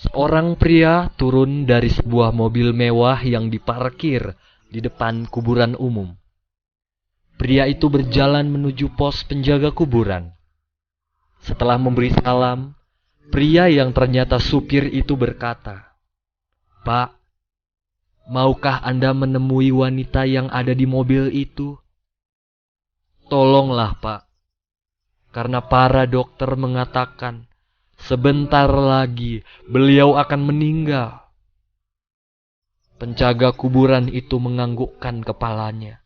Seorang pria turun dari sebuah mobil mewah yang diparkir di depan kuburan umum. Pria itu berjalan menuju pos penjaga kuburan. Setelah memberi salam, pria yang ternyata supir itu berkata, "Pak, maukah Anda menemui wanita yang ada di mobil itu? Tolonglah, Pak, karena para dokter mengatakan sebentar lagi beliau akan meninggal." Penjaga kuburan itu menganggukkan kepalanya,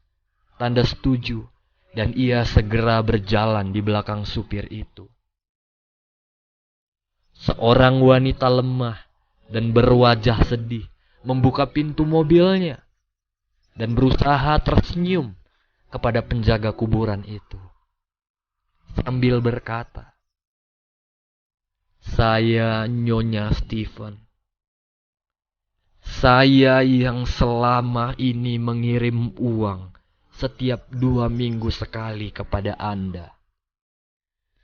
tanda setuju, dan ia segera berjalan di belakang supir itu. Seorang wanita lemah dan berwajah sedih membuka pintu mobilnya dan berusaha tersenyum kepada penjaga kuburan itu sambil berkata, "Saya Nyonya Stephen. Saya yang selama ini mengirim uang setiap 2 minggu sekali kepada Anda.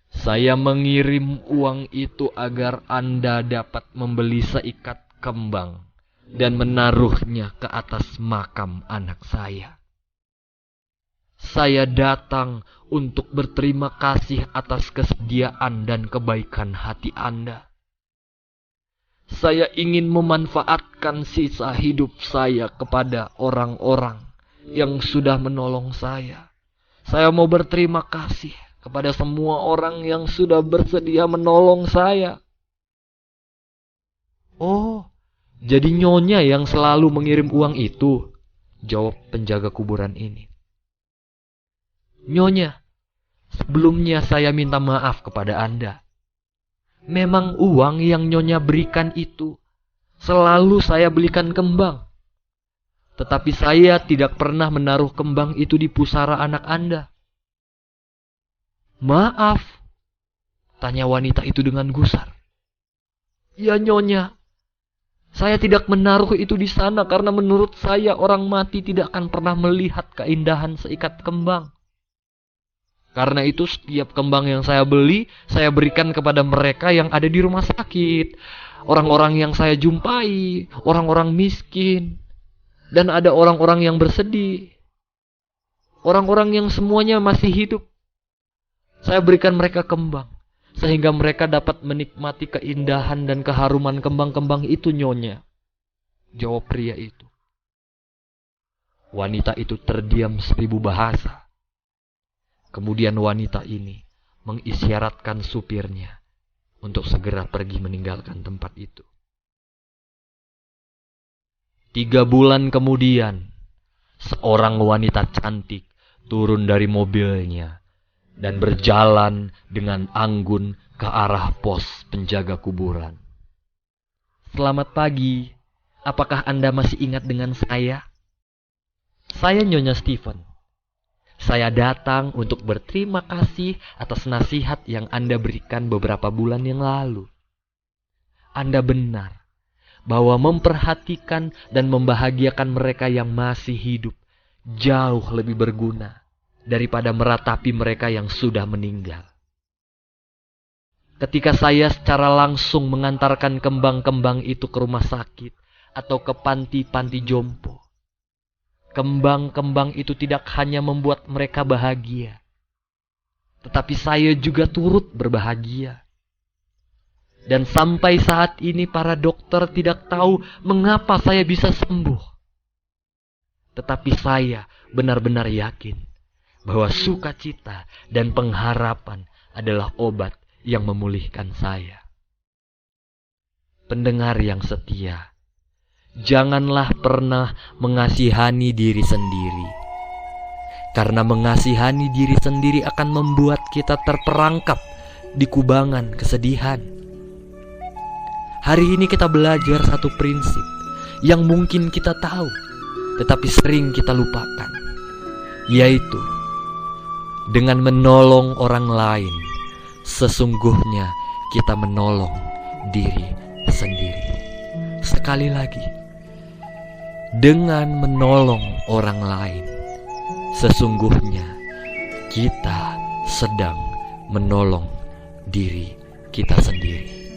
Saya mengirim uang itu agar Anda dapat membeli seikat kembang dan menaruhnya ke atas makam anak saya. Saya datang untuk berterima kasih atas kesediaan dan kebaikan hati Anda. Saya ingin memanfaatkan sisa hidup saya kepada orang-orang yang sudah menolong saya. Saya mau berterima kasih kepada semua orang yang sudah bersedia menolong saya." "Oh, jadi Nyonya yang selalu mengirim uang itu?" jawab penjaga kuburan ini. "Nyonya, sebelumnya saya minta maaf kepada Anda. Memang uang yang Nyonya berikan itu selalu saya belikan kembang. Tetapi saya tidak pernah menaruh kembang itu di pusara anak Anda." "Maaf?" tanya wanita itu dengan gusar. "Ya Nyonya, saya tidak menaruh itu di sana karena menurut saya orang mati tidak akan pernah melihat keindahan seikat kembang. Karena itu setiap kembang yang saya beli, saya berikan kepada mereka yang ada di rumah sakit, orang-orang yang saya jumpai, orang-orang miskin, dan ada orang-orang yang bersedih, orang-orang yang semuanya masih hidup. Saya berikan mereka kembang, sehingga mereka dapat menikmati keindahan dan keharuman kembang-kembang itu, Nyonya," jawab pria itu. Wanita itu terdiam 1000 bahasa. Kemudian wanita ini mengisyaratkan supirnya untuk segera pergi meninggalkan tempat itu. 3 bulan kemudian, seorang wanita cantik turun dari mobilnya dan berjalan dengan anggun ke arah pos penjaga kuburan. "Selamat pagi, apakah Anda masih ingat dengan saya? Saya Nyonya Stephen. Saya datang untuk berterima kasih atas nasihat yang Anda berikan beberapa bulan yang lalu. Anda benar bahwa memperhatikan dan membahagiakan mereka yang masih hidup jauh lebih berguna daripada meratapi mereka yang sudah meninggal. Ketika saya secara langsung mengantarkan kembang-kembang itu ke rumah sakit atau ke panti-panti jompo, kembang-kembang itu tidak hanya membuat mereka bahagia, tetapi saya juga turut berbahagia. Dan sampai saat ini para dokter tidak tahu mengapa saya bisa sembuh. Tetapi saya benar-benar yakin bahwa sukacita dan pengharapan adalah obat yang memulihkan saya. Pendengar yang setia, janganlah pernah mengasihani diri sendiri. Karena mengasihani diri sendiri akan membuat kita terperangkap di kubangan kesedihan. Hari ini kita belajar satu prinsip yang mungkin kita tahu, tetapi sering kita lupakan, yaitu dengan menolong orang lain, sesungguhnya kita menolong diri sendiri. Sekali lagi, dengan menolong orang lain, sesungguhnya kita sedang menolong diri kita sendiri.